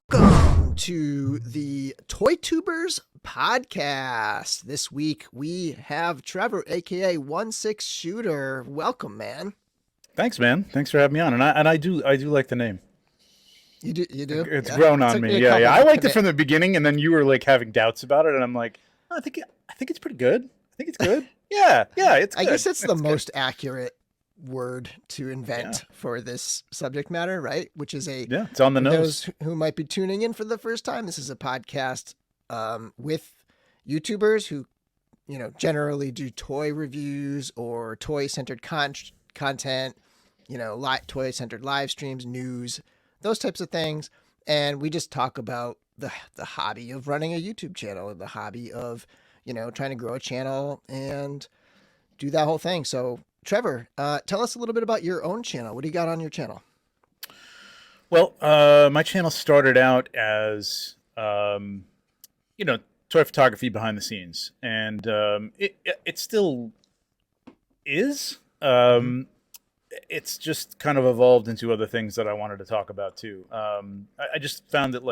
Welcome to the ToyTubers Podcast. This week we have Trevor, aka 1/6 Shooter. Welcome, man. Thanks, man. Thanks for having me on. And I do like the name. You do? It's grown on me. Yeah. I liked it from the beginning, and then you were like having doubts about it, and I'm like, oh, I think it's pretty good. I think it's good. Yeah, it's good. I guess it's the most accurate word to invent for this subject matter, right? Which is it's on the nose. Those who might be tuning in for the first time, this is a podcast with YouTubers who, generally do toy reviews or toy-centered content, toy-centered live streams, news, those types of things. And we just talk about the hobby of running a YouTube channel, the hobby of, trying to grow a channel and do that whole thing. So Trevor, tell us a little bit about your own channel. What do you got on your channel? Well, my channel started out as, toy photography behind the scenes, and it still is. It's just kind of evolved into other things that I wanted to talk about too. I just found that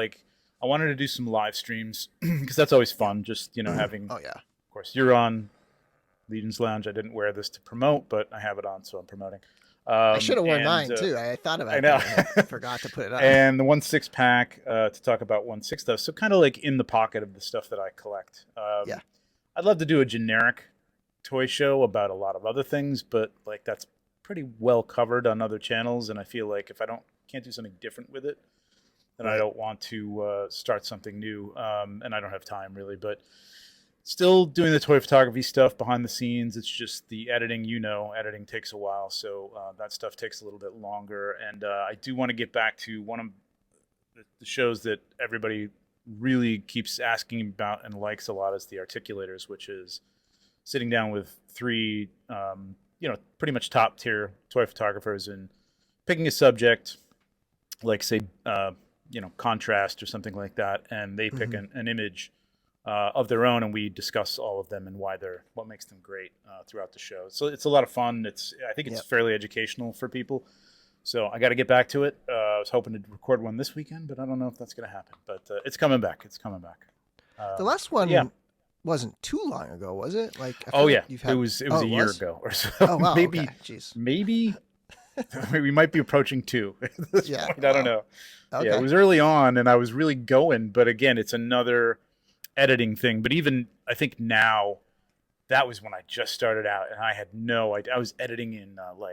I wanted to do some live streams because that's always fun. Just having. Oh yeah. Of course, you're on Legion's Lounge. I didn't wear this to promote, but I have it on, so I'm promoting. I should have worn mine too. I thought about it. I know. I forgot to put it on. And the 1/6 pack to talk about 1/6 stuff. So kind of like in the pocket of the stuff that I collect. I'd love to do a generic toy show about a lot of other things, but that's pretty well covered on other channels. And I feel like if I can't do something different with it, then I don't want to start something new. And I don't have time really, but still doing the toy photography stuff behind the scenes. It's just the editing, editing takes a while. So that stuff takes a little bit longer. And I do want to get back to one of the shows that everybody really keeps asking about and likes a lot is the Articulators, which is sitting down with three, pretty much top tier toy photographers and picking a subject like say, contrast or something like that. And they pick an image of their own, and we discuss all of them and what makes them great throughout the show. So it's a lot of fun. I think it's fairly educational for people. So I got to get back to it. I was hoping to record one this weekend, but I don't know if that's going to happen. But it's coming back. The last one wasn't too long ago, was it? It was a year ago or so. Oh wow, maybe, okay. Jeez. Maybe we might be approaching 2 at this point. I don't know. Okay. Yeah, it was early on, and I was really going. But again, it's another editing thing. But even I think now, that was when I just started out, and I had no idea. I was editing in what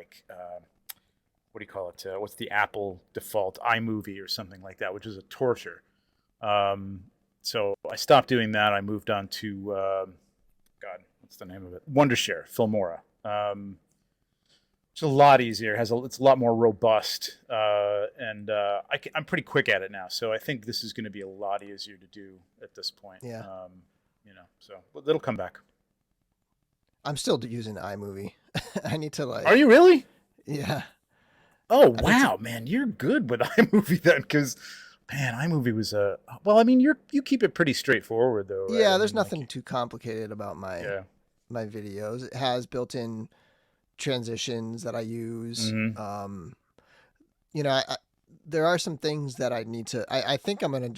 do you call it? What's the Apple default iMovie or something like that, which is a torture. So I stopped doing that. I moved on to what's the name of it? Wondershare, Filmora. It's a lot easier. It's a lot more robust, and I'm pretty quick at it now. So I think this is going to be a lot easier to do at this point. Yeah. So it'll come back. I'm still using iMovie. I need to Are you really? Yeah. Oh wow, man, you're good with iMovie then, because man, iMovie was you keep it pretty straightforward though. Right? Yeah, there's nothing too complicated about my videos. It has built-in transitions that I use. Mm-hmm. There are some things that I need to. I think I'm gonna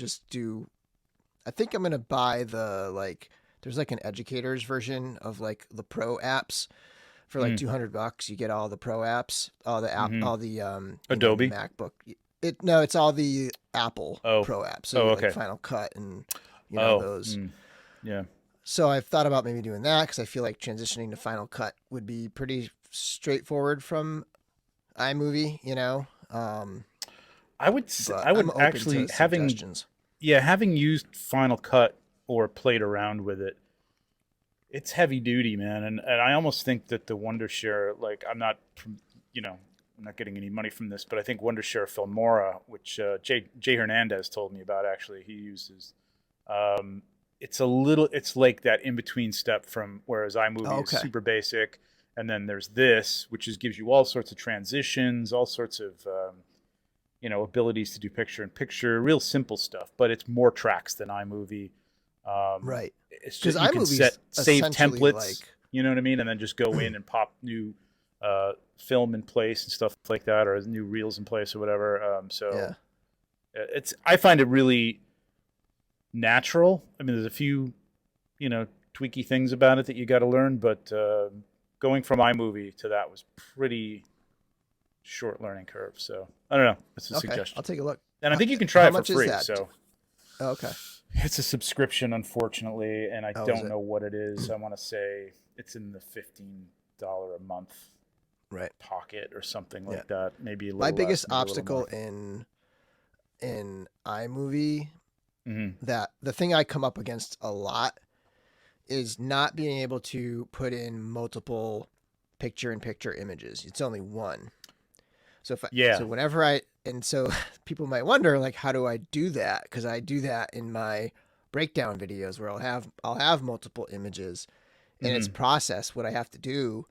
buy there's an educator's version of the pro apps for $200. You get all the pro apps, all the app, all the Adobe MacBook. It's all the Apple pro apps. So Final Cut and those. Yeah. So I've thought about maybe doing that because I feel like transitioning to Final Cut would be pretty straightforward from iMovie. I would actually having used Final Cut or played around with it. It's heavy duty, man, and I almost think that the Wondershare, I'm not getting any money from this, but I think Wondershare Filmora, which Jay Hernandez told me about, actually he uses. It's like that in between step from whereas iMovie is super basic, and then there's this, which gives you all sorts of transitions, all sorts of abilities to do picture-in-picture, real simple stuff, but it's more tracks than iMovie. Right. It's just you can save templates, you know what I mean, and then just go in and pop new film in place and stuff like that, or new reels in place or whatever. I find it really natural. I mean, there's a few, tweaky things about it that you got to learn, but going from iMovie to that was pretty short learning curve. So I don't know. It's a suggestion. I'll take a look. And I think you can try it for free. Is that? So okay. It's a subscription, unfortunately, and I don't know what it is. I want to say it's in the $15 a month pocket or something like that. Maybe a little My biggest less, obstacle in iMovie, that the thing I come up against a lot is not being able to put in multiple picture-in-picture images. It's only one. So so whenever so people might wonder, like, how do I do that? Because I do that in my breakdown videos where I'll have multiple images, and it's process. What I have to do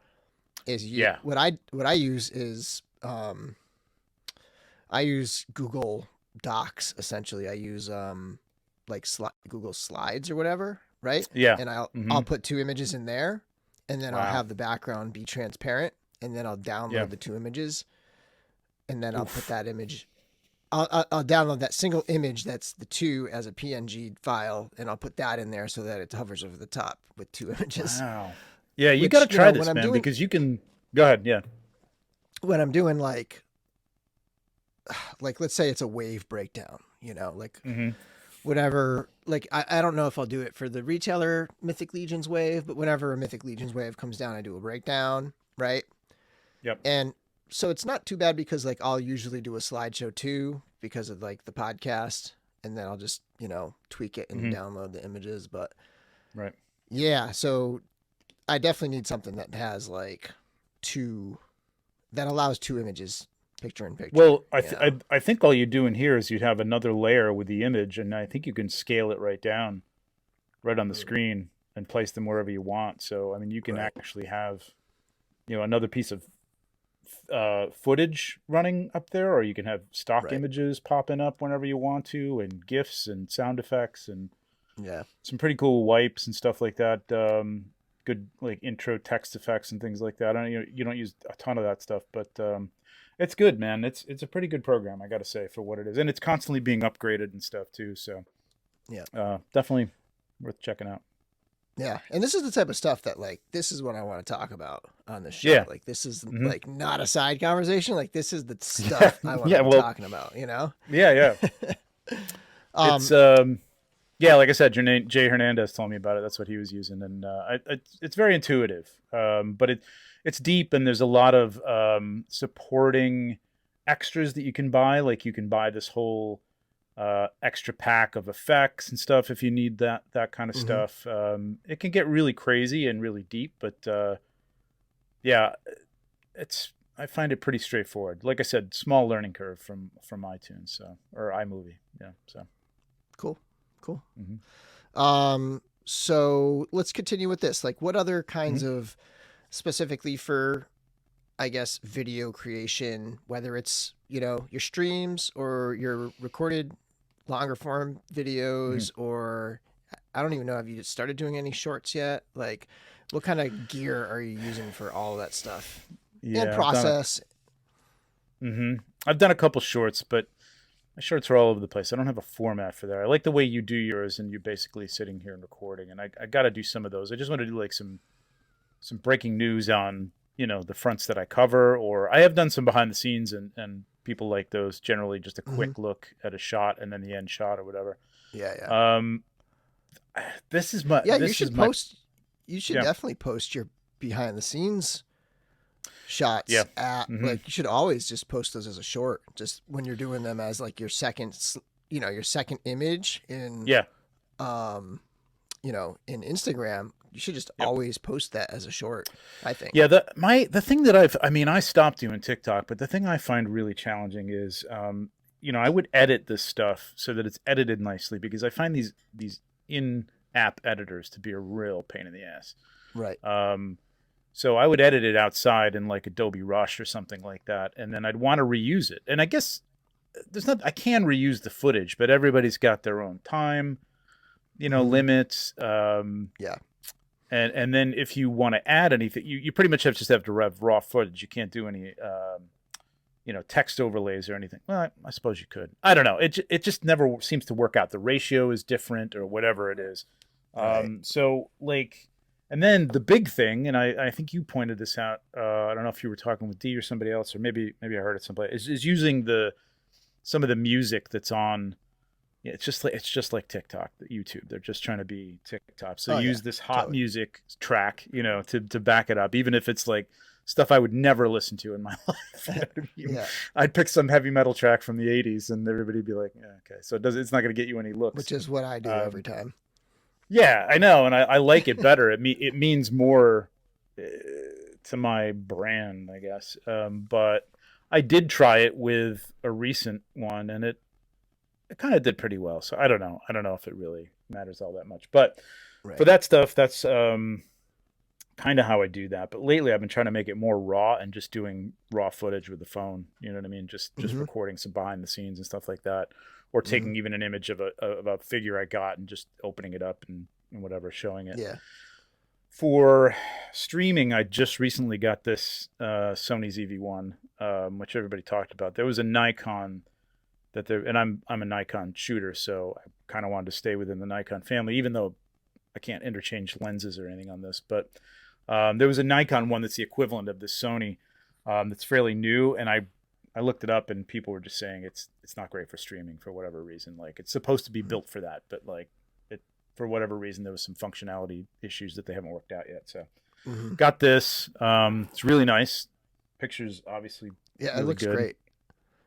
is what I use is I use Google Docs essentially. I use Google Slides or whatever, right? Yeah. And I'll put 2 images in there, and then I'll have the background be transparent, and then I'll download the 2 images. And then I'll put that image, I'll download that single image that's the 2 as a PNG file, and I'll put that in there so that it hovers over the top with 2 images. Wow. Yeah, you got to try this, man, because you can, go ahead, yeah. When I'm doing like let's say it's a wave breakdown, whatever, like I don't know if I'll do it for the retailer Mythic Legions wave, but whenever a Mythic Legions wave comes down, I do a breakdown, right? Yep. And so it's not too bad because like I'll usually do a slideshow too because of like the podcast, and then I'll just, tweak it and download the images. But yeah, so I definitely need something that has like that allows 2 images picture in picture. Well, I think all you do in here is you'd have another layer with the image, and I think you can scale it right down, right on the screen, and place them wherever you want. So I mean, you can actually have, another piece of footage running up there, or you can have stock images popping up whenever you want to, and GIFs and sound effects and some pretty cool wipes and stuff like that. Good like intro text effects and things like that. I know you don't use a ton of that stuff, but it's good, man. It's a pretty good program, I got to say, for what it is, and it's constantly being upgraded and stuff too. So definitely worth checking out. Yeah, and this is the type of stuff that, like, this is what I want to talk about on the show. Yeah. Like, this is, like, not a side conversation. Like, this is the stuff I want to be talking about, Yeah, yeah. It's, like I said, Jay Hernandez told me about it. That's what he was using, and it's very intuitive, but it's deep, and there's a lot of supporting extras that you can buy. Like, you can buy this whole extra pack of effects and stuff if you need that kind of stuff. It can get really crazy and really deep, but I find it pretty straightforward. Like I said, small learning curve from iTunes, or iMovie. Yeah, so cool. So let's continue with this. Like, what other kinds of, specifically for, I guess, video creation, whether it's, your streams or your recorded longer form videos, or I don't even know, have you started doing any shorts yet? Like, what kind of gear are you using for all of that stuff? And process? I've done a couple shorts, but my shorts are all over the place. I don't have a format for that. I like the way you do yours, and you're basically sitting here and recording, and I got to do some of those. I just want to do like some breaking news on, the fronts that I cover, or I have done some behind the scenes, and people like those, generally just a quick look at a shot and then the end shot or whatever. Yeah. This is my, you should definitely post your behind the scenes shots like, you should always just post those as a short, just when you're doing them as like your second image in, in Instagram. You should just always post that as a short, I think. Yeah, the thing that I stopped doing TikTok, but the thing I find really challenging is, I would edit this stuff so that it's edited nicely, because I find these in-app editors to be a real pain in the ass. Right. So I would edit it outside in like Adobe Rush or something like that, and then I'd want to reuse it. And I guess I can reuse the footage, but everybody's got their own time, limits. And then if you want to add anything, you pretty much just have to rev raw footage. You can't do any text overlays or anything. Well, I suppose you could. I don't know. It just never seems to work out. The ratio is different or whatever it is. Right. So like, and then the big thing, and I think you pointed this out. I don't know if you were talking with D or somebody else, or maybe I heard it someplace. Is using some of the music that's on. Yeah, it's just like TikTok, YouTube. They're just trying to be TikTok. So use this hot music track, to back it up, even if it's like stuff I would never listen to in my life. You know what I mean? Yeah. I'd pick some heavy metal track from the 80s and everybody'd be like, yeah, okay. So it's not going to get you any looks. Which is what I do every time. Yeah, I know. And I like it better. It means more to my brand, I guess. But I did try it with a recent one and it kind of did pretty well. So I don't know. I don't know if it really matters all that much. But for that stuff, that's kind of how I do that. But lately I've been trying to make it more raw and just doing raw footage with the phone. You know what I mean? Just recording some behind the scenes and stuff like that. Or taking even an image of a figure I got and just opening it up and whatever, showing it. Yeah. For streaming, I just recently got this Sony ZV-1, which everybody talked about. There was a Nikon and I'm a Nikon shooter, so I kind of wanted to stay within the Nikon family, even though I can't interchange lenses or anything on this. But there was a Nikon one that's the equivalent of this Sony that's fairly new, and I looked it up, and people were just saying it's not great for streaming for whatever reason. Like it's supposed to be built for that, but like for whatever reason there was some functionality issues that they haven't worked out yet. So got this. It's really nice. Pictures obviously. Yeah, really it looks good. great.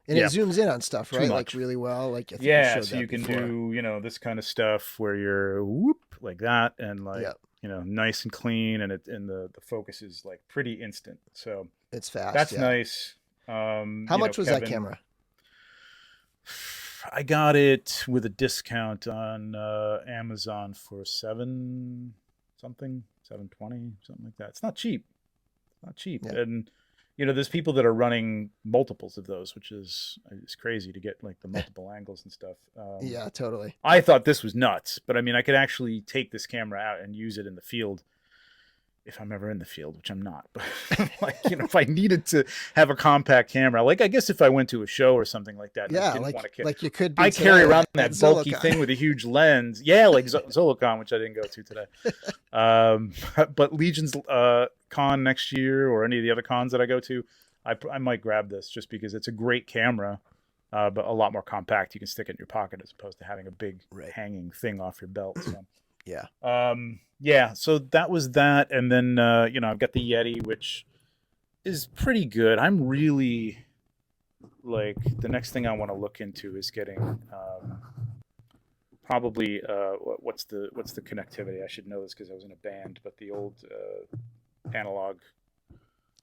And it zooms in on stuff, right? Like really well. Like I think you so you can do this kind of stuff where you're whoop like that, and like nice and clean, and the focus is like pretty instant. So it's fast. That's nice. How much was that camera? I got it with a discount on Amazon for $720, something like that. It's not cheap. And there's people that are running multiples of those, which is crazy to get like the multiple angles and stuff. Yeah, totally. I thought this was nuts, but I mean, I could actually take this camera out and use it in the field if I'm ever in the field, which I'm not. But like, if I needed to have a compact camera, like I guess if I went to a show or something like that, yeah, like you could. I carry around that bulky thing with a huge lens. Yeah, like Zolicon, which I didn't go to today. But Legion's con next year, or any of the other cons that I go to, I might grab this just because it's a great camera, but a lot more compact. You can stick it in your pocket as opposed to having a big hanging thing off your belt. So. Yeah. So that was that. And then, I've got the Yeti, which is pretty good. I'm really like, the next thing I want to look into is getting, probably, what's the connectivity? I should know this because I was in a band, but the old, analog.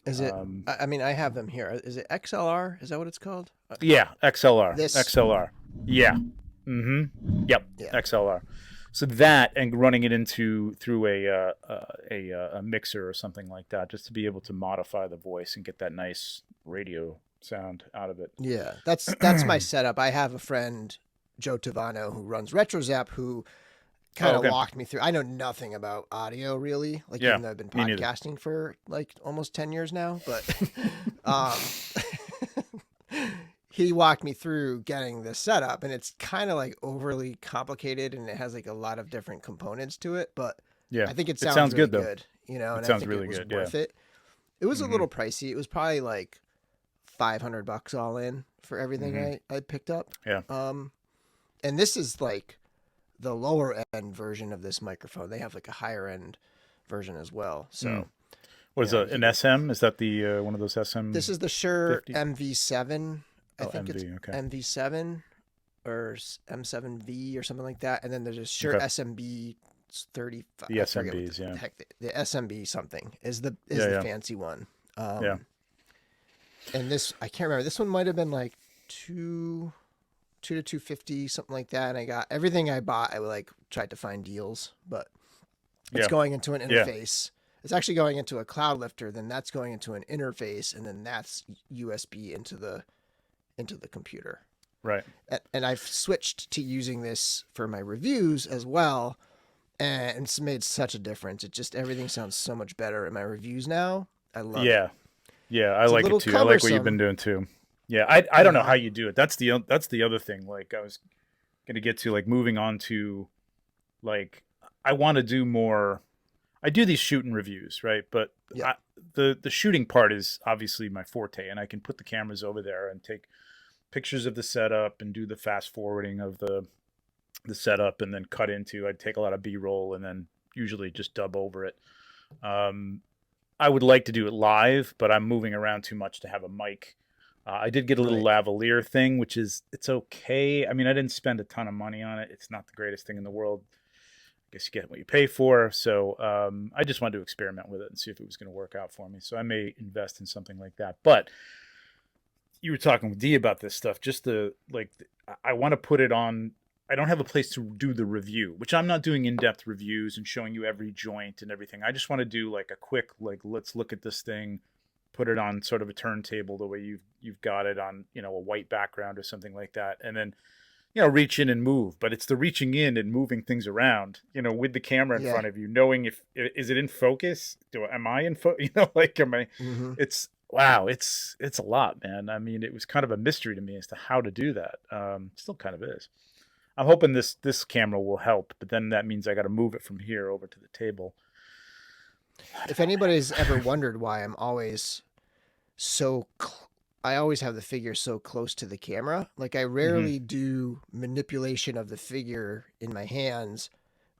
Is it, I mean, I have them here. Is it XLR? Is that what it's called? Yeah. XLR. This. XLR. Yeah. Mm-hmm. Yep. Yeah. XLR. So that, and running it through a mixer or something like that, just to be able to modify the voice and get that nice radio sound out of it. Yeah, that's my setup. I have a friend, Joe Tavano, who runs RetroZap, who kind of walked me through. I know nothing about audio really, like even though I've been podcasting for like almost 10 years now, but he walked me through getting this setup, and it's kind of like overly complicated, and it has like a lot of different components to it. But I think it sounds really good, and I think it was worth it. It was a little pricey. It was probably like $500 all in for everything I picked up. Yeah. And this is like the lower end version of this microphone. They have like a higher end version as well. So. What is it? An SM? Is that the one of those SM? This is the Shure MV7. I think MV, it's MV7 or M7V or something like that. And then there's a Shure SMB 35. The SMBs, yeah. The SMB something is the fancy one. Yeah. And this, I can't remember. This one might have been like two to 250, something like that. And I got everything I bought. I like tried to find deals, but it's going into an interface. It's actually going into a cloud lifter. Then that's going into an interface, and then that's USB into the computer. Right. And I've switched to using this for my reviews as well. And it's made such a difference. It just, everything sounds so much better in my reviews now. I love it. Yeah. I like it too. I like what you've been doing too. Yeah, I don't know how you do it. That's the other thing. Like I was going to get to, like, moving on to, like, I want to do more. I do these shooting reviews, right? But Yeah. the shooting part is obviously my forte, and I can put the cameras over there and take pictures of the setup and do the fast forwarding of the setup, and then cut into. I'd take a lot of B-roll and then usually just dub over it. I would like to do it live, but I'm moving around too much to have a mic. I did get a little lavalier thing, which it's okay. I mean, I didn't spend a ton of money on it. It's not the greatest thing in the world. I guess you get what you pay for. So I just wanted to experiment with it and see if it was going to work out for me. So I may invest in something like that. But you were talking with Dee about this stuff. Just I want to put it on. I don't have a place to do the review, which I'm not doing in-depth reviews and showing you every joint and everything. I just want to do like a quick, like, let's look at this thing, put it on sort of a turntable the way you've got it on, a white background or something like that, and then reach in and move. But it's the reaching in and moving things around, with the camera in front of you, knowing if is it in focus, am I in focus, am I? It's wow, it's a lot, man. I mean, it was kind of a mystery to me as to how to do that. Still kind of is. I'm hoping this camera will help, but then that means I got to move it from here over to the table. If anybody's ever wondered why I'm always I always have the figure so close to the camera. Like, I rarely do manipulation of the figure in my hands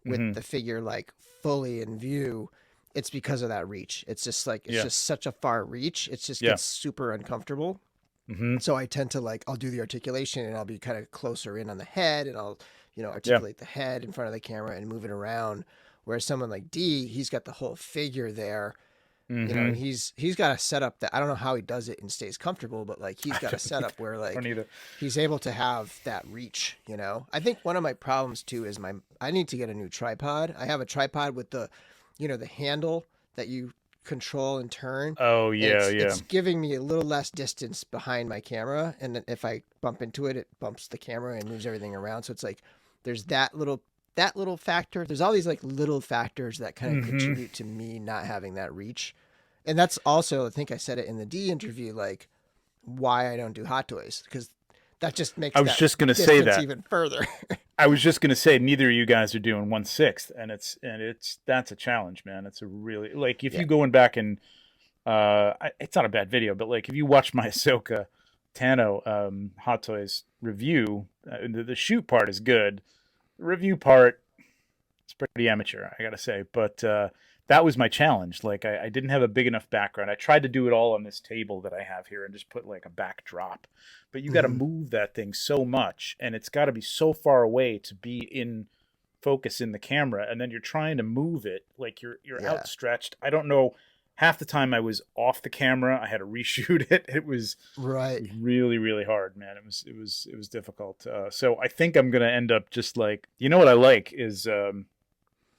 with the figure like fully in view. It's because of that reach. It's just like, it's just such a far reach. It's just gets super uncomfortable. So I tend to I'll do the articulation and I'll be kind of closer in on the head, and I'll, articulate the head in front of the camera and move it around. Whereas someone like D, he's got the whole figure there. And he's got a setup that I don't know how he does it and stays comfortable, but he's got a setup where he's able to have that reach, I think one of my problems too is I need to get a new tripod. I have a tripod with the handle that you control and turn. Oh yeah, it's giving me a little less distance behind my camera, and then if I bump into it, it bumps the camera and moves everything around. So it's there's that little factor. There's all these little factors that kind of contribute to me not having that reach. And that's also, I think I said it in the D interview, why I don't do hot toys, because that just makes just going to say that even further. I was just going to say, neither of you guys are doing 1/6, and that's a challenge, man. It's a really, if you going back and it's not a bad video, but if you watch my Ahsoka Tano Hot Toys review, the shoot part is good. The review part, it's pretty amateur, I gotta say. But that was my challenge. I didn't have a big enough background. I tried to do it all on this table that I have here and just put a backdrop. But you got to move that thing so much, and it's got to be so far away to be in focus in the camera, and then you're trying to move it you're outstretched. I don't know. Half the time I was off the camera. I had to reshoot it. It was really, really hard, man. It was difficult. So I think I'm gonna end up just what I like is I'm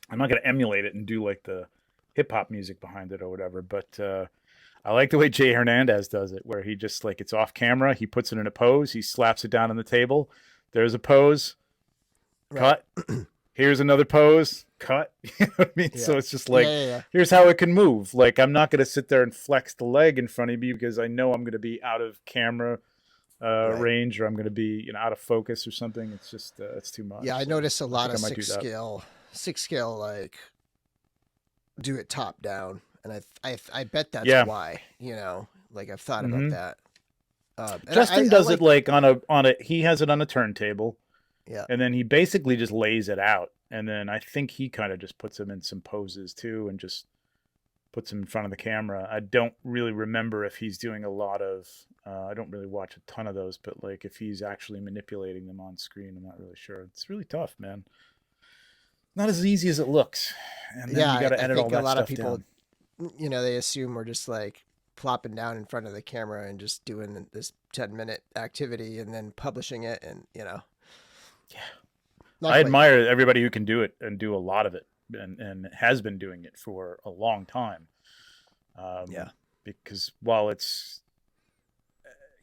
not gonna emulate it and do the hip hop music behind it or whatever, but I like the way Jay Hernandez does it, where he just it's off camera. He puts it in a pose. He slaps it down on the table. There's a pose. Cut. Here's another pose. Cut. You know what I mean? Yeah. So it's just here's how it can move. I'm not going to sit there and flex the leg in front of me because I know I'm going to be out of camera range, or I'm going to be out of focus or something. It's just it's too much. Yeah, I notice a lot of six scale do it top down, and I bet that's why. I've thought about that. Justin does it on a he has it on a turntable. Yeah. And then he basically just lays it out. And then I think he kind of just puts them in some poses too, and just puts them in front of the camera. I don't really remember if he's doing a lot of, I don't really watch a ton of those, but if he's actually manipulating them on screen, I'm not really sure. It's really tough, man. Not as easy as it looks. And then you got to edit all that stuff down. A lot of people, they assume we're just plopping down in front of the camera and just doing this 10-minute activity and then publishing it, and Yeah. I admire everybody who can do it and do a lot of it, and has been doing it for a long time. Because while it's,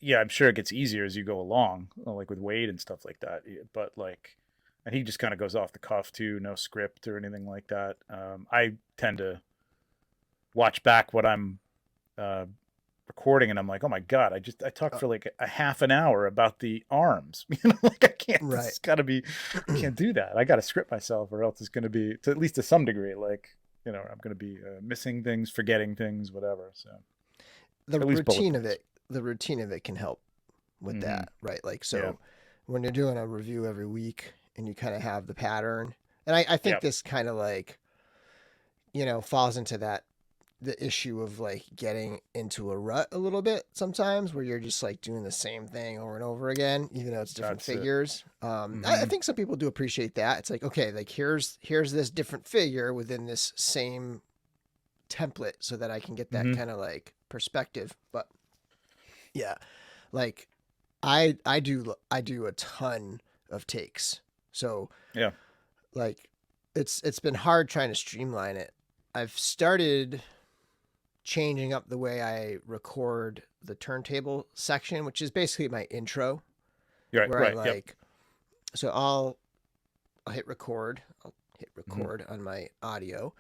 I'm sure it gets easier as you go along, with Wade and stuff like that. But and he just kind of goes off the cuff too, no script or anything like that. I tend to watch back what I'm recording and I'm like, oh my God, I talked for like a half an hour about the arms. Like I can't, Right. It's gotta be, I can't do that. I got to script myself or else it's going to be, at least to some degree, like, I'm going to be missing things, forgetting things, whatever. So the routine of it can help with that, right? Like, so when you're doing a review every week and you kind of have the pattern, and I think this kind of like, falls into the issue of like getting into a rut a little bit sometimes where you're just like doing the same thing over and over again, even though it's different figures. I think some people do appreciate that. It's like, okay, like here's this different figure within this same template so that I can get that kind of like perspective. But yeah, like I do a ton of takes. So like it's been hard trying to streamline it. I've started changing up the way I record the turntable section, which is basically my intro. So I'll hit record. I'll hit record on my audio,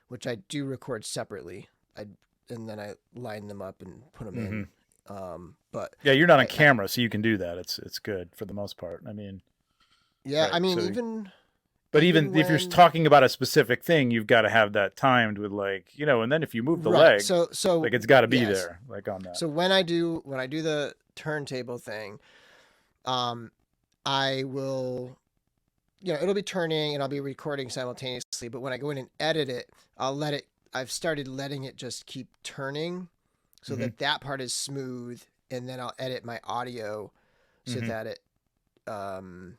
which I do record separately. And then I line them up and put them in. But you're not on camera, so you can do that. It's good for the most part. I mean, I mean, so even if you're talking about a specific thing, you've got to have that timed with like, and then if you move the leg, so like it's got to be there, like on that. So when I do the turntable thing, I will, it'll be turning and I'll be recording simultaneously. But when I go in and edit it, I've started letting it just keep turning so that part is smooth. And then I'll edit my audio so that it, and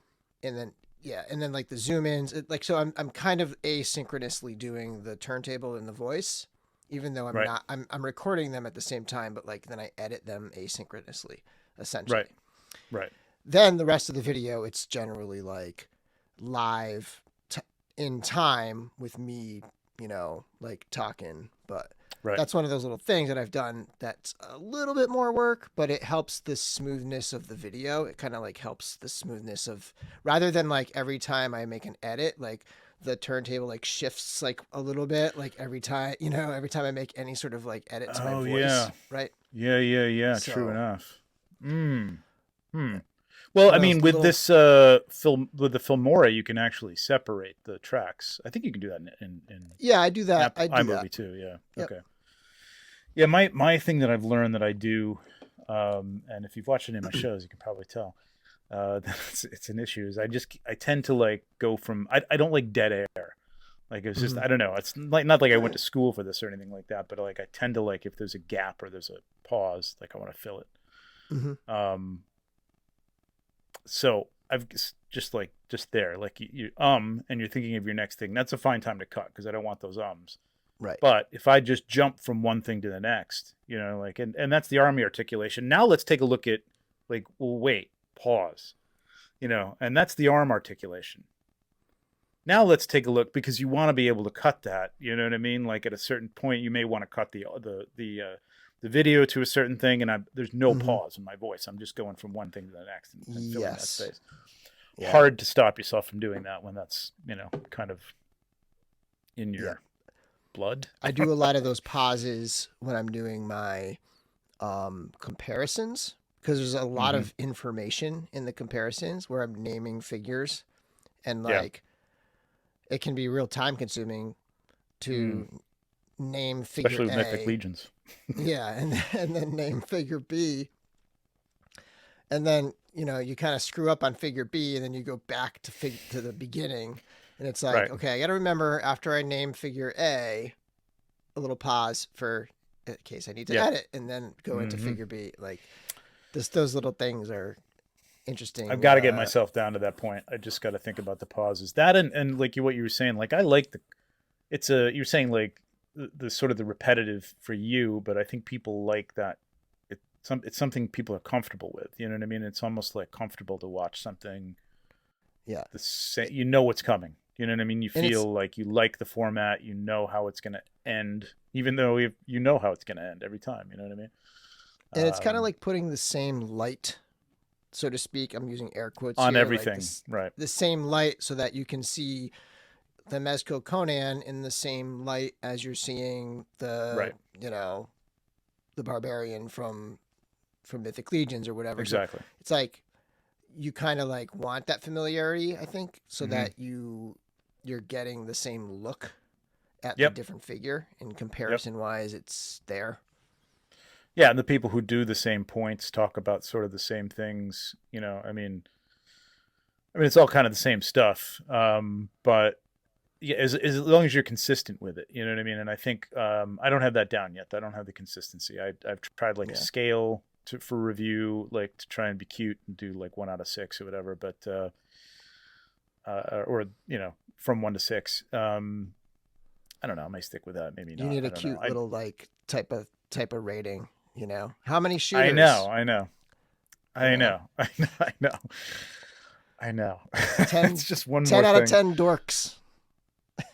then like the zoom ins, so I'm kind of asynchronously doing the turntable and the voice, even though I'm recording them at the same time, but like then I edit them asynchronously, essentially. Right. Then the rest of the video, it's generally like live in time with me, like talking, but that's one of those little things that I've done that's a little bit more work, but it helps the smoothness of the video. It kind of like helps the smoothness of, rather than like every time I make an edit, like the turntable like shifts like a little bit, like every time I make any sort of like edit to my voice. Right. Yeah. So, true enough. Well, I mean, with this film, with the Filmora, you can actually separate the tracks. I think you can do that in I do that. I do iMovie that too. Yeah. Yep. Okay. Yeah, my thing that I've learned that I do, and if you've watched any of my shows, you can probably tell it's an issue. Is I tend to like go from I don't like dead air. Like it's just I don't know. It's like not like I went to school for this or anything like that, but like I tend to like if there's a gap or there's a pause, like I want to fill it. So I've just there, like you and you're thinking of your next thing. That's a fine time to cut because I don't want those ums. Right. But if I just jump from one thing to the next, like, and that's the army articulation. Now let's take a look at like, well, wait, pause, and that's the arm articulation. Now let's take a look because you want to be able to cut that. You know what I mean? Like at a certain point, you may want to cut the video to a certain thing, and there's no pause in my voice. I'm just going from one thing to the next and filling that space. Yeah. Hard to stop yourself from doing that when that's kind of in your blood. I do a lot of those pauses when I'm doing my comparisons because there's a lot of information in the comparisons where I'm naming figures, and like it can be real time consuming to name figure especially with A. Mythic Legions. and then name figure B, and then you kind of screw up on figure B, and then you go back to the beginning, and it's like okay, I got to remember after I name figure A, a little pause for in case I need to edit, and then go into figure B. Like those little things are interesting. I've got to get myself down to that point. I just got to think about the pauses. That and like what you were saying, like I like you're saying like the sort of the repetitive for you, but I think people like that. It's something people are comfortable with. You know what I mean? It's almost like comfortable to watch something. Yeah. What's coming. You know what I mean? You feel like you like the format. You know how it's going to end, even though you know how it's going to end every time. You know what I mean? And it's kind of like putting the same light, so to speak. I'm using air quotes on here, everything, right? The same light so that you can see the Mezco Conan in the same light as you're seeing the the barbarian from Mythic Legions or whatever. Exactly. So it's like you kind of like want that familiarity, I think, so that you're getting the same look at the different figure, and comparison wise it's there. Yeah, and the people who do the same points talk about sort of the same things, you know. I mean it's all kind of the same stuff, but yeah, as long as you're consistent with it, you know what I mean. And I think I don't have that down yet. I don't have the consistency. I've tried like a scale for review, like to try and be cute and do like 1 out of 6 or whatever, but or you know, from 1 to 6. I don't know. I might stick with that. Maybe not. You need a cute little like type of rating. You know, how many shooters? I know. 10, it's just one 10 more out thing. of 10 dorks.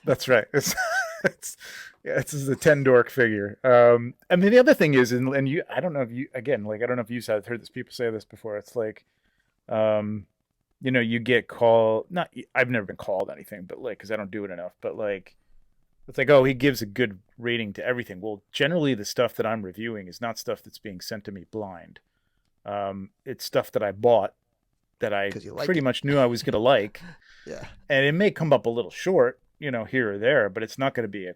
That's right. It's this is a 10 dork figure. I mean, the other thing is, and you, I don't know if you, again, like, I don't know if you've heard this, people say this before. It's like, you know, you get called, I've never been called anything, but like, cause I don't do it enough, but like, it's like, oh, he gives a good rating to everything. Well, generally the stuff that I'm reviewing is not stuff that's being sent to me blind. It's stuff that I bought that I pretty much knew I was going to like. Yeah. And it may come up a little short, you know, here or there, but it's not going to be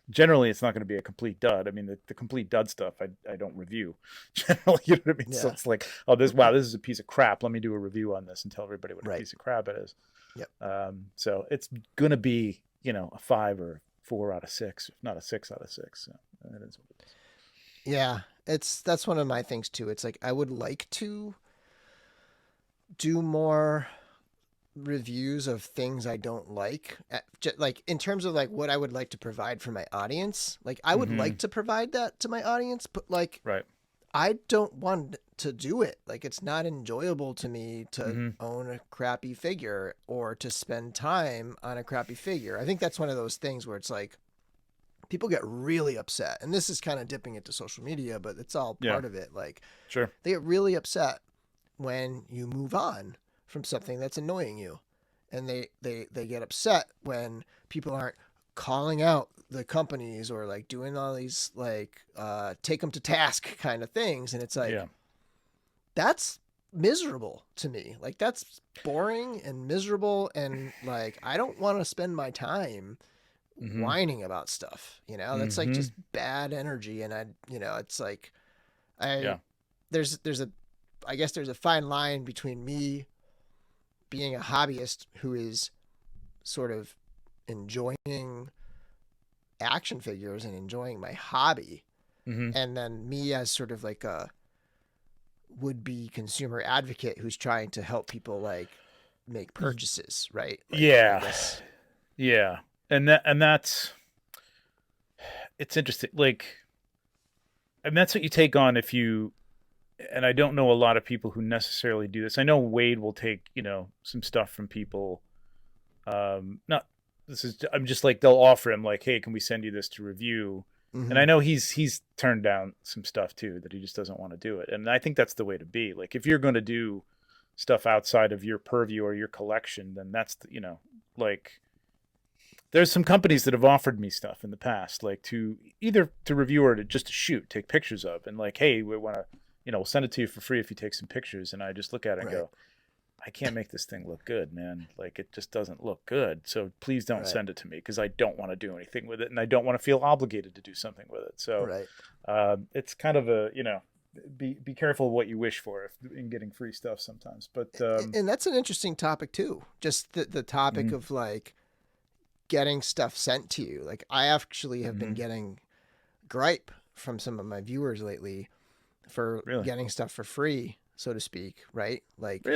generally it's not going to be a complete dud. I mean, the complete dud stuff I don't review generally, you know what I mean? Yeah. So it's like, oh, this is a piece of crap. Let me do a review on this and tell everybody what a piece of crap it is. Yep. So it's going to be, you know, a 5 or 4 out of 6, if not a 6 out of 6. So that is what it is. Yeah. That's one of my things too. It's like, I would like to do more reviews of things I don't like, like in terms of like what I would like to provide for my audience. Like I would like to provide that to my audience, but like, I don't want to do it. Like, it's not enjoyable to me to own a crappy figure or to spend time on a crappy figure. I think that's one of those things where it's like people get really upset, and this is kind of dipping into social media, but it's all part of it. Like, they get really upset when you move on from something that's annoying you, and they get upset when people aren't calling out the companies or like doing all these like take them to task kind of things. And it's like, that's miserable to me. Like, that's boring and miserable, and like I don't want to spend my time whining about stuff, you know. That's like just bad energy. And I, you know, it's like there's a fine line between me being a hobbyist who is sort of enjoying action figures and enjoying my hobby, and then me as sort of like a would-be consumer advocate who's trying to help people like make purchases, right? Like, and that's it's interesting. Like, and that's what you take on if you. And I don't know a lot of people who necessarily do this. I know Wade will take, you know, some stuff from people. I'm just like, they'll offer him like, hey, can we send you this to review? And I know he's turned down some stuff too, that he just doesn't want to do it. And I think that's the way to be. Like, if you're going to do stuff outside of your purview or your collection, then that's, you know, like, there's some companies that have offered me stuff in the past, like to either to review or to just to shoot, take pictures of, and like, hey, we want to, you know, we'll send it to you for free if you take some pictures. And I just look at it and go, I can't make this thing look good, man. Like, it just doesn't look good. So please don't send it to me, because I don't want to do anything with it, and I don't want to feel obligated to do something with it. So it's kind of a, you know, be careful what you wish for in getting free stuff sometimes. But and that's an interesting topic too. Just the topic of like getting stuff sent to you. Like, I actually have been getting gripe from some of my viewers lately for getting stuff for free, so to speak, right? Like,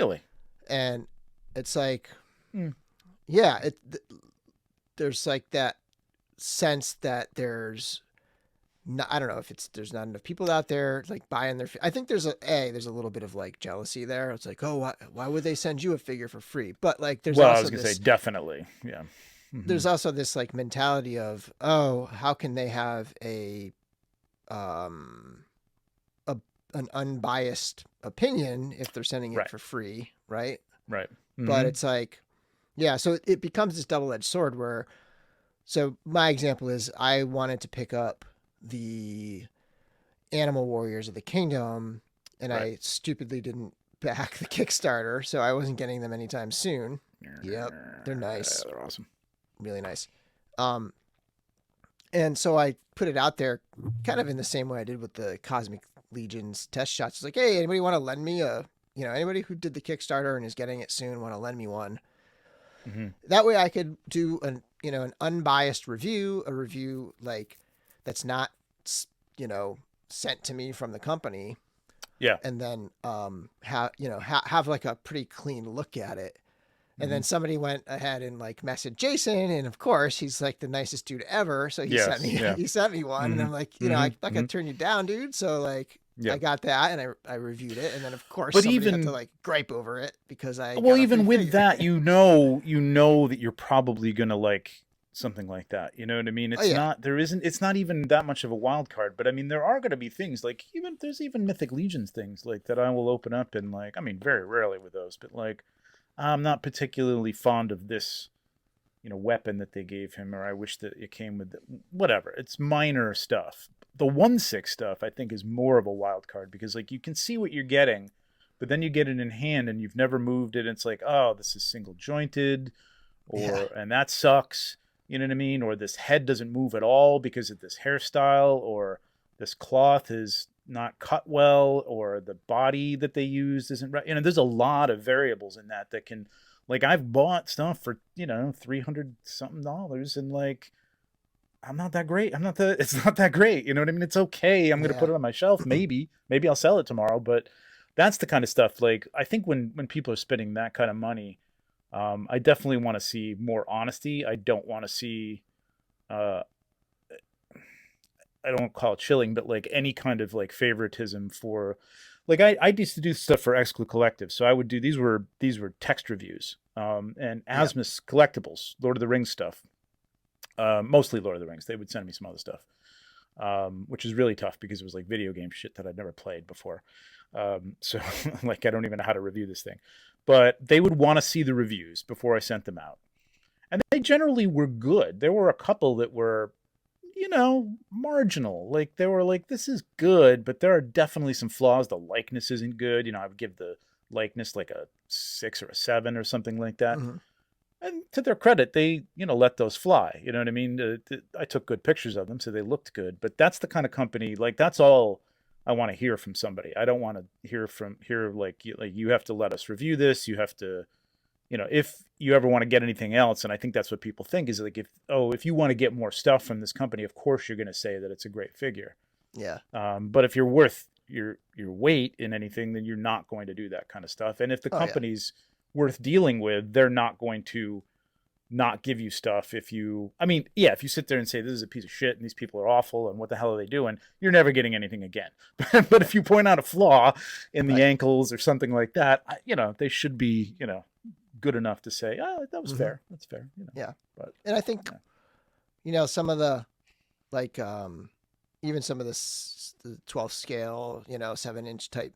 and it's like, there's like that sense that there's not, I don't know if there's not enough people out there like buying their, I think there's a little bit of like jealousy there. It's like, oh, why would they send you a figure for free? But like, there's also I was going to say, definitely. Yeah. There's also this like mentality of, oh, how can they have an unbiased opinion if they're sending it for free, right? But it's like, so it becomes this double-edged sword where, so my example is, I wanted to pick up the Animal Warriors of the Kingdom, and Right. I stupidly didn't back the Kickstarter, so I wasn't getting them anytime soon. Yep, they're nice. They're awesome. Really nice. And so I put it out there kind of in the same way I did with the Cosmic Legions test shots. It's like, hey, anybody want to lend me anybody who did the Kickstarter and is getting it soon want to lend me one? Mm-hmm. That way I could do an unbiased review, a review like that's not, sent to me from the company. Yeah. And then have like a pretty clean look at it. And then somebody went ahead and like messaged Jason, and of course he's like the nicest dude ever. So he sent me one, and I'm like, I'm not gonna turn you down, dude. So like, I got that, and I reviewed it, and then of course somebody had to like gripe over it because I. Well, even with that, you know that you're probably gonna like something like that. You know what I mean? It's not even that much of a wild card, but I mean, there are gonna be things like there's even Mythic Legions things like that I will open up and like, I mean, very rarely with those, but like, I'm not particularly fond of this, weapon that they gave him, or I wish that it came with whatever. It's minor stuff. The 1/6 stuff, I think, is more of a wild card because, like, you can see what you're getting, but then you get it in hand and you've never moved it. And it's like, oh, this is single jointed, and that sucks. You know what I mean? Or this head doesn't move at all because of this hairstyle, or this cloth is not cut well, or the body that they used isn't right. There's a lot of variables in that can, like, I've bought stuff for, $300 something, and like, I'm not that great. It's not that great. You know what I mean? It's okay. I'm going to put it on my shelf. Maybe I'll sell it tomorrow, but that's the kind of stuff. Like, I think when people are spending that kind of money, I definitely want to see more honesty. I don't want to see, I don't call it chilling, but like any kind of like favoritism for, like, I used to do stuff for Exclu Collective. So I would do, these were text reviews, and Asmus Collectibles, Lord of the Rings stuff, mostly Lord of the Rings. They would send me some other stuff, which is really tough because it was like video game shit that I'd never played before. So like, I don't even know how to review this thing, but they would want to see the reviews before I sent them out. And they generally were good. There were a couple that were, marginal. Like, they were like, this is good, but there are definitely some flaws. The likeness isn't good. I would give the likeness like a 6 or a 7 or something like that. Mm-hmm. And to their credit, they, let those fly. You know what I mean? I took good pictures of them, so they looked good. But that's the kind of company, like, that's all I want to hear from somebody. I don't want to hear like you have to let us review this. You have to, if you ever want to get anything else, and I think that's what people think, is like, if you want to get more stuff from this company, of course you're going to say that it's a great figure. Yeah. But if you're worth your weight in anything, then you're not going to do that kind of stuff. And if the company's worth dealing with, they're not going to not give you stuff. If you sit there and say this is a piece of shit and these people are awful and what the hell are they doing, you're never getting anything again. But if you point out a flaw in the ankles or something like that, they should be, good enough to say, oh, that was fair. That's fair. Yeah. But, and I think, some of the, like, even some of the 12 scale, 7-inch type,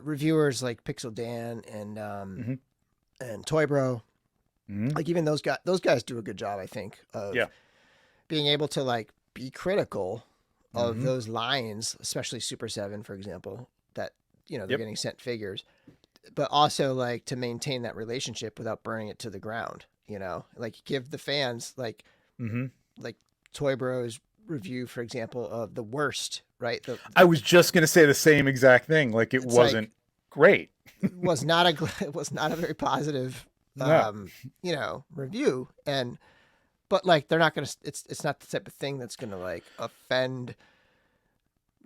reviewers like Pixel Dan and Toy Bro, like, even those guys do a good job, I think, of being able to, like, be critical of those lines, especially Super 7, for example, that, they're getting sent figures, but also, like, to maintain that relationship without burning it to the ground, like, give the fans, like, like Toy Bro's review, for example, of the worst, right? I was just going to say the same exact thing. Like, it wasn't like, great. It was not a very positive, review. But like, they're not going to, it's not the type of thing that's going to like offend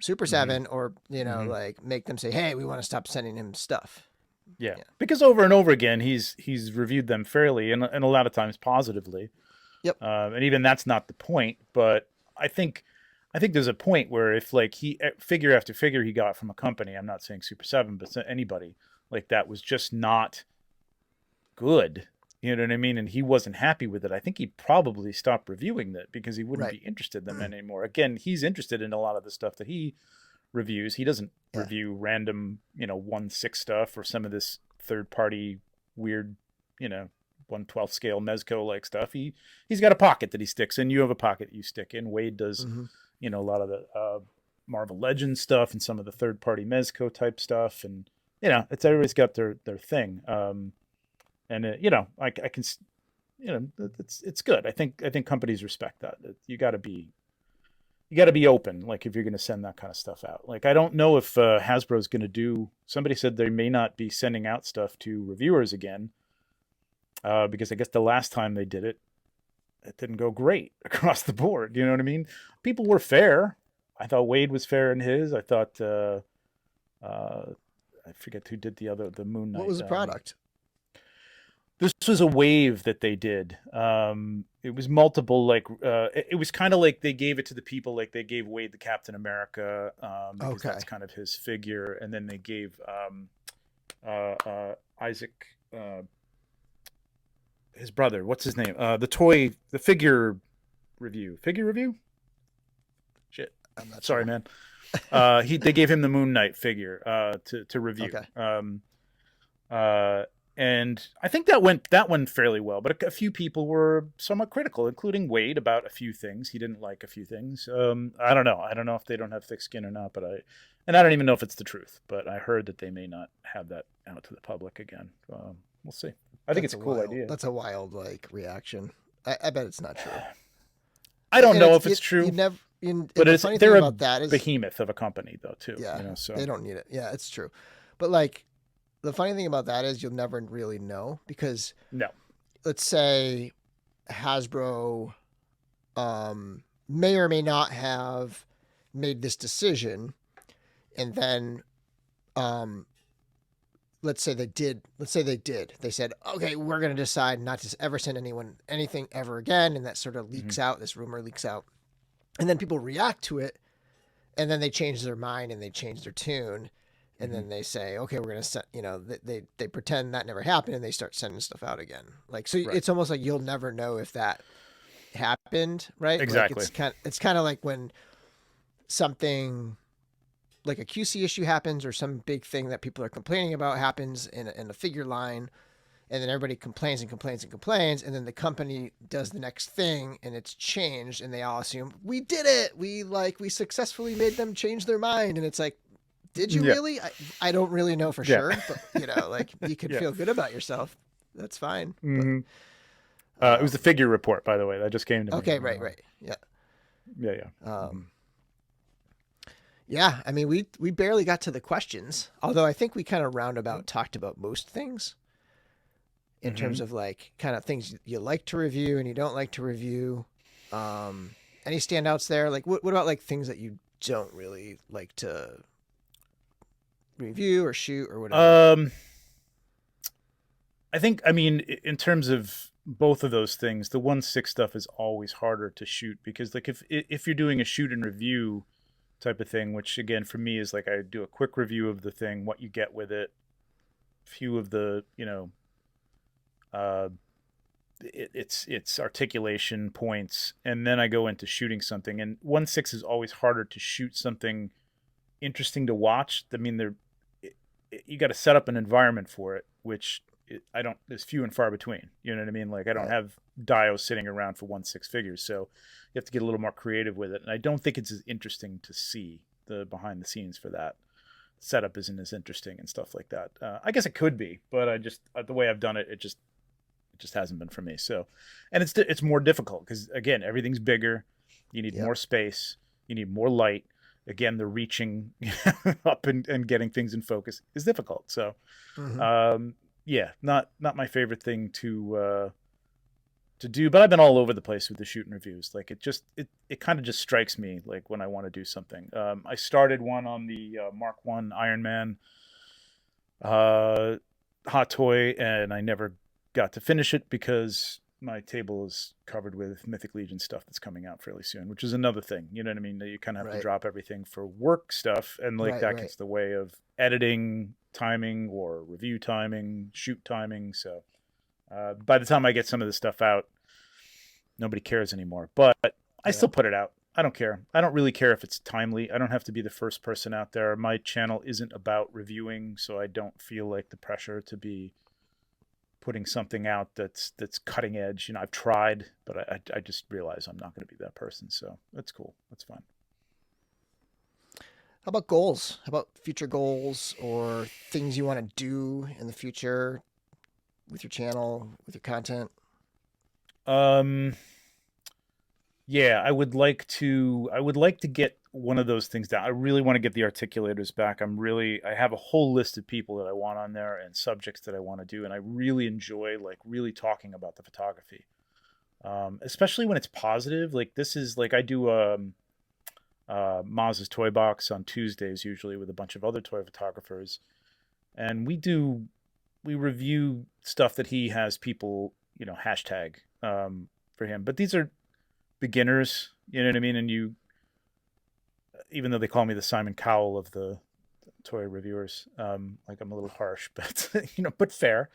Super 7 or, like make them say, hey, we want to stop sending him stuff. Yeah. Because over and over again, he's reviewed them fairly and a lot of times positively. Yep. And even that's not the point, but I think there's a point where if like figure after figure he got from a company, I'm not saying Super 7, but anybody like that was just not good. You know what I mean? And he wasn't happy with it. I think he probably stopped reviewing that because he wouldn't be interested in them anymore. Again, he's interested in a lot of the stuff that he reviews. He doesn't review random, 1/6 stuff or some of this third party weird, 1/12 scale Mezco like stuff. He's got a pocket that he sticks in. You have a pocket that you stick in. Wade does, a lot of the Marvel Legends stuff and some of the third-party Mezco type stuff, and everybody's got their thing. And I can, it's good. I think companies respect that. You got to be open, like if you're going to send that kind of stuff out. Like I don't know if Hasbro's going to do. Somebody said they may not be sending out stuff to reviewers again, because I guess the last time they did it didn't go great across the board. You know what I mean? People were fair. I thought Wade was fair in his. I thought I forget who did the Moon Knight. What was the product? This was a wave that they did. It was multiple, like it was kind of like they gave it to the people, like they gave Wade the Captain America, because that's kind of his figure, and then they gave Isaac, his brother. What's his name? The figure review. Figure review. Shit. I'm not sorry, man. They gave him the Moon Knight figure to review. Okay. And I think that went fairly well, but a few people were somewhat critical, including Wade, about a few things. He didn't like a few things. I don't know. I don't know if they don't have thick skin or not, but I don't even know if it's the truth, but I heard that they may not have that out to the public again. We'll see. I think it's a cool idea. That's a wild reaction. I bet it's not true. I don't know if it's true. But they're a behemoth of a company, though, too. Yeah, so they don't need it. Yeah, it's true. But the funny thing about that is you'll never really know, because let's say Hasbro may or may not have made this decision, and then let's say they did. They said, okay, we're going to decide not to ever send anyone anything ever again, and that sort of leaks out. This rumor leaks out, and then people react to it, and then they change their mind and they change their tune. And then they say, okay, we're going to set, they pretend that never happened, and they start sending stuff out again. It's almost like you'll never know if that happened, right? Exactly. It's kind of like when something like a QC issue happens, or some big thing that people are complaining about happens in a figure line, and then everybody complains, and then the company does the next thing, and it's changed, and they all assume, we did it! We successfully made them change their mind, and it's like, did you really? I don't really know for sure, but you can feel good about yourself. That's fine. Mm-hmm. It was the figure report, by the way, that just came to me. Okay, right. Yeah. Yeah. I mean, we barely got to the questions, although I think we kind of roundabout talked about most things in terms of kind of things you like to review and you don't like to review. Any standouts there? What about things that you don't really like to review or shoot or whatever? I think, in terms of both of those things, the 1/6 stuff is always harder to shoot, because if you're doing a shoot and review type of thing, which again for me is I do a quick review of the thing, what you get with it, few of the its articulation points, and then I go into shooting something. And 1/6 is always harder to shoot something interesting to watch. I mean, you got to set up an environment for it, which there's few and far between. You know what I mean? I don't have dios sitting around for 1/6 figures, so you have to get a little more creative with it. And I don't think it's as interesting to see the behind the scenes for that. Setup isn't as interesting and stuff like that. I guess it could be, but the way I've done it, it just hasn't been for me. So, and it's more difficult because again, everything's bigger. You need more space. You need more light. Again, the reaching up and getting things in focus is difficult. So, not my favorite thing to do. But I've been all over the place with the shoot and reviews. It kind of just strikes me when I want to do something. I started one on the Mark I Iron Man hot toy, and I never got to finish it because my table is covered with Mythic Legion stuff that's coming out fairly soon, which is another thing. You know what I mean? You kind of have to drop everything for work stuff, and that gets the way of editing timing or review timing, shoot timing. So by the time I get some of this stuff out, nobody cares anymore. But I still put it out. I don't care. I don't really care if it's timely. I don't have to be the first person out there. My channel isn't about reviewing, so I don't feel the pressure to be putting something out that's cutting edge. I've tried, but I just realize I'm not going to be that person. So that's cool. That's fine. How about goals? How about future goals or things you want to do in the future with your channel, with your content? Um, yeah, I would like to get one of those things down. I really want to get the articulators back. I have a whole list of people that I want on there and subjects that I want to do, and I really enjoy like really talking about the photography. Especially when it's positive. Like this is like I do Maz's Toy Box on Tuesdays usually with a bunch of other toy photographers, and we review stuff that he has people hashtag for him. But these are beginners, you know what I mean? And even though they call me the Simon Cowell of the toy reviewers, like I'm a little harsh, but but fair.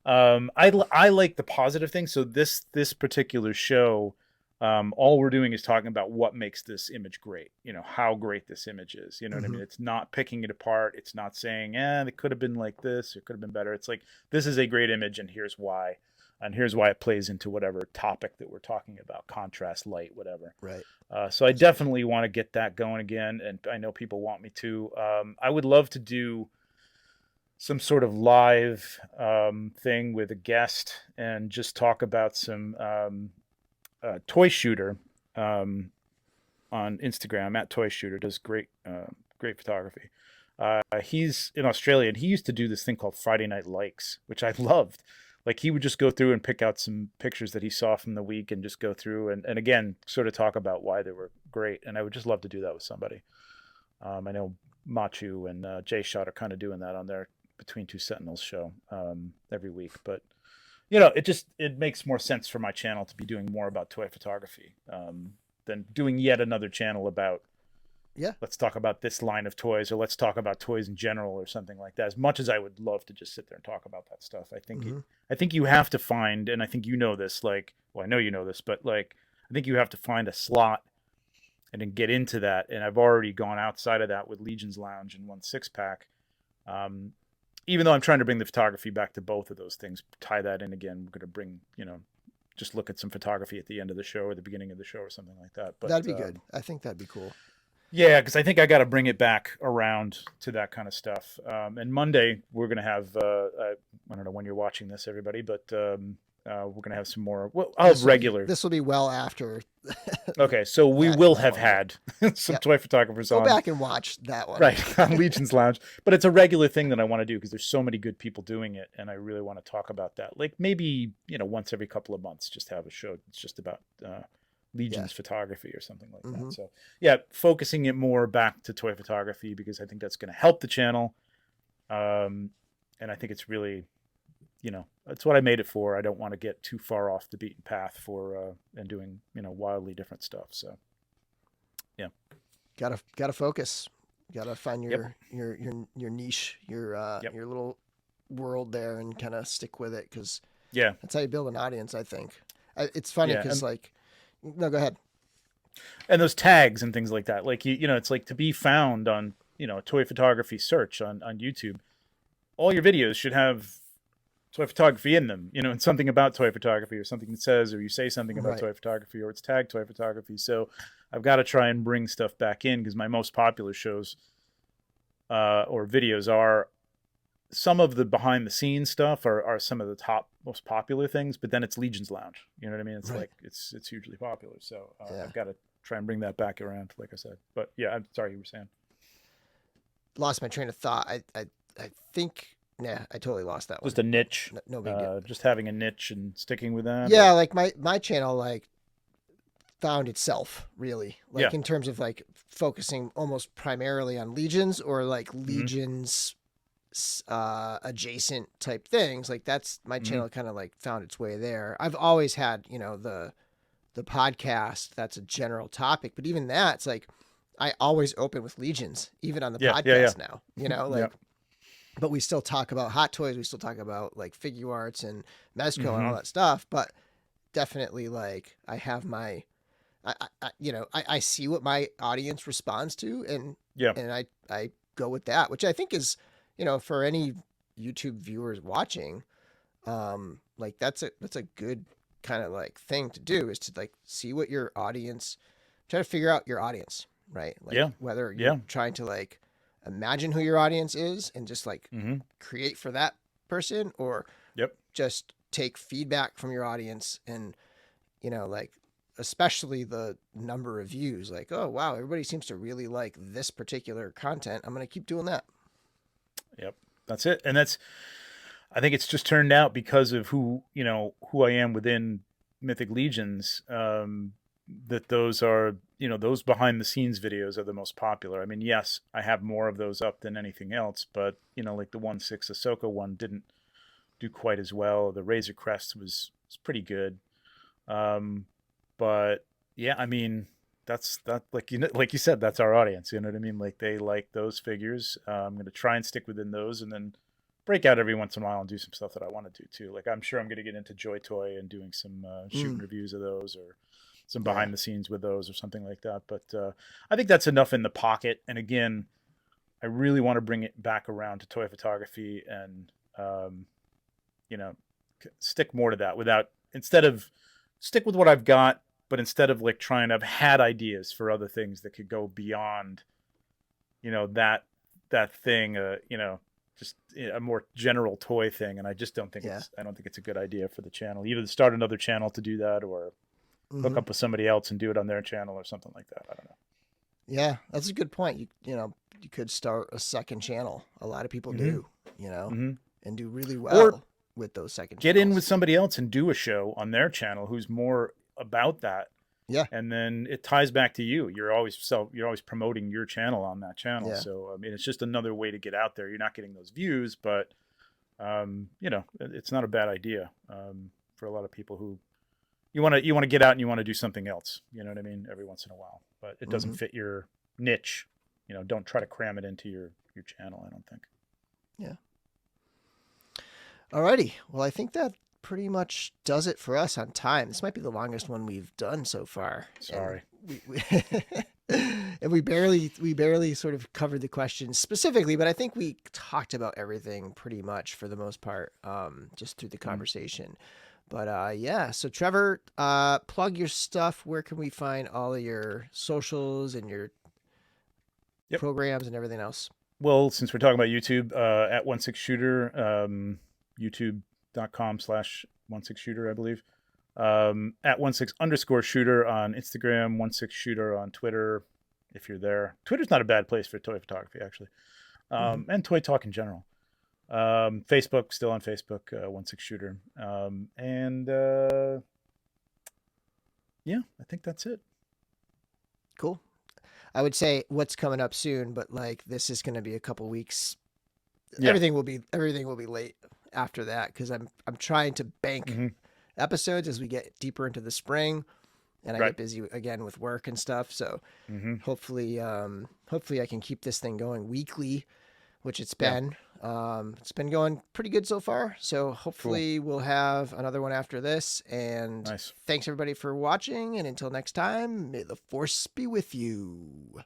I like the positive thing. So this particular show, all we're doing is talking about what makes this image great. How great this image is. You know what I mean? It's not picking it apart. It's not saying, it could have been like this. It could have been better. It's like, this is a great image and here's why. And here's why it plays into whatever topic that we're talking about, contrast, light, whatever. Right. So I definitely want to get that going again. And I know people want me to. I would love to do some sort of live thing with a guest and just talk about some Toy Shooter on Instagram. At Toy Shooter does great photography. He's in Australia and he used to do this thing called Friday Night Likes, which I loved. Like he would just go through and pick out some pictures that he saw from the week and just go through and again, sort of talk about why they were great. And I would just love to do that with somebody. I know Machu and Jay Shot are kind of doing that on their Between Two Sentinels show every week. But, it makes more sense for my channel to be doing more about toy photography than doing yet another channel about, let's talk about this line of toys or let's talk about toys in general or something like that. As much as I would love to just sit there and talk about that stuff, I think you have to find, and I think you know this, like, well, I know you know this, but like, I think you have to find a slot and then get into that. And I've already gone outside of that with Legion's Lounge and 1/6-pack. Even though I'm trying to bring the photography back to both of those things, tie that in again. We're going to bring, just look at some photography at the end of the show or the beginning of the show or something like that. But that'd be good. I think that'd be cool. Yeah, because I think I got to bring it back around to that kind of stuff. And Monday we're going to have, I don't know when you're watching this, everybody, but we're going to have some more. Well, I'll have regular. This will be well after. Okay, so we will have had some toy photographers on. Go back and watch that one. Right, on Legion's Lounge. But it's a regular thing that I want to do because there's so many good people doing it, and I really want to talk about that. Like maybe, once every couple of months, just have a show that's just about Legion's photography or something like that. So, focusing it more back to toy photography because I think that's going to help the channel. And I think it's really, that's what I made it for. I don't want to get too far off the beaten path for and doing, wildly different stuff. So, yeah. Gotta focus. Gotta find your niche, your little world there, and kind of stick with it because that's how you build an audience. I think it's funny because no, go ahead. And those tags and things like that, like it's like to be found on toy photography search on YouTube. All your videos should have toy photography in them, and something about toy photography or something that says, or you say something about toy photography or it's tagged toy photography. So I've got to try and bring stuff back in because my most popular shows or videos are some of the behind the scenes stuff are some of the top most popular things, but then it's Legion's Lounge. You know what I mean? It's like, it's hugely popular. So I've got to try and bring that back around, like I said, but I'm sorry, you were saying. Lost my train of thought. I think, I totally lost that one. Just a niche. No big deal. Just having a niche and sticking with that. Yeah. Like my channel, like found itself really like in terms of like focusing almost primarily on Legions or like Legions adjacent type things. Like that's my channel kind of like found its way there. I've always had, the podcast, that's a general topic, but even that, it's like, I always open with Legions, even on the podcast now, like, but we still talk about hot toys. We still talk about like figure arts and Mezco and all that stuff, but definitely like I have my, I see what my audience responds to and I go with that, which I think is, for any YouTube viewers watching, like that's a good kind of like thing to do is to like see what your audience, try to figure out your audience, right? Like whether you're trying to like imagine who your audience is and just like create for that person, or just take feedback from your audience and, you know, like especially the number of views, like, oh, wow, everybody seems to really like this particular content. I'm going to keep doing that. Yep. That's it. And I think it's just turned out because of who I am within Mythic Legions, that those are, those behind the scenes videos are the most popular. I mean, yes, I have more of those up than anything else, but like the 1/6 Ahsoka one didn't do quite as well. The Razor Crest was pretty good. But yeah, I mean, that's like you said, that's our audience. You know what I mean? Like they like those figures. I'm going to try and stick within those, and then break out every once in a while and do some stuff that I want to do too. Like I'm sure I'm going to get into Joy Toy and doing some shooting reviews of those, or some behind the scenes with those, or something like that. But I think that's enough in the pocket. And again, I really want to bring it back around to toy photography and stick more to that. Stick with what I've got, but instead of like trying to have had ideas for other things that could go beyond, that thing, just a more general toy thing. And I just don't think it's a good idea for the channel, either to start another channel to do that, or hook up with somebody else and do it on their channel or something like that. I don't know. Yeah, that's a good point. You could start a second channel. A lot of people do, and do really well. Or with those second get channels. in with somebody else and do a show on their channel who's more about that. Yeah. And then it ties back to you. You're always promoting your channel on that channel. Yeah. So, I mean, it's just another way to get out there. You're not getting those views, but, it's not a bad idea for a lot of people who you want to get out and you want to do something else. You know what I mean? Every once in a while, but it doesn't fit your niche. Don't try to cram it into your channel, I don't think. Yeah. Alrighty. Well, I think that pretty much does it for us on time. This might be the longest one we've done so far. Sorry. And we barely sort of covered the questions specifically, but I think we talked about everything pretty much for the most part, just through the conversation. But so Trevor, plug your stuff. Where can we find all of your socials and your programs and everything else? Well, since we're talking about YouTube, at 16shooter, youtube.com/16shooter, I believe. At 16_shooter on Instagram, 16shooter on Twitter, if you're there. Twitter's not a bad place for toy photography, actually. And toy talk in general. Facebook, still on Facebook, 16shooter. I think that's it. Cool. I would say what's coming up soon, but like this is going to be a couple weeks. Yeah. Everything will be late after that, because I'm trying to bank episodes as we get deeper into the spring, and I get busy again with work and stuff. So hopefully I can keep this thing going weekly, which it's been. It's been going pretty good so far. So hopefully we'll have another one after this. And thanks everybody for watching. And until next time, may the force be with you.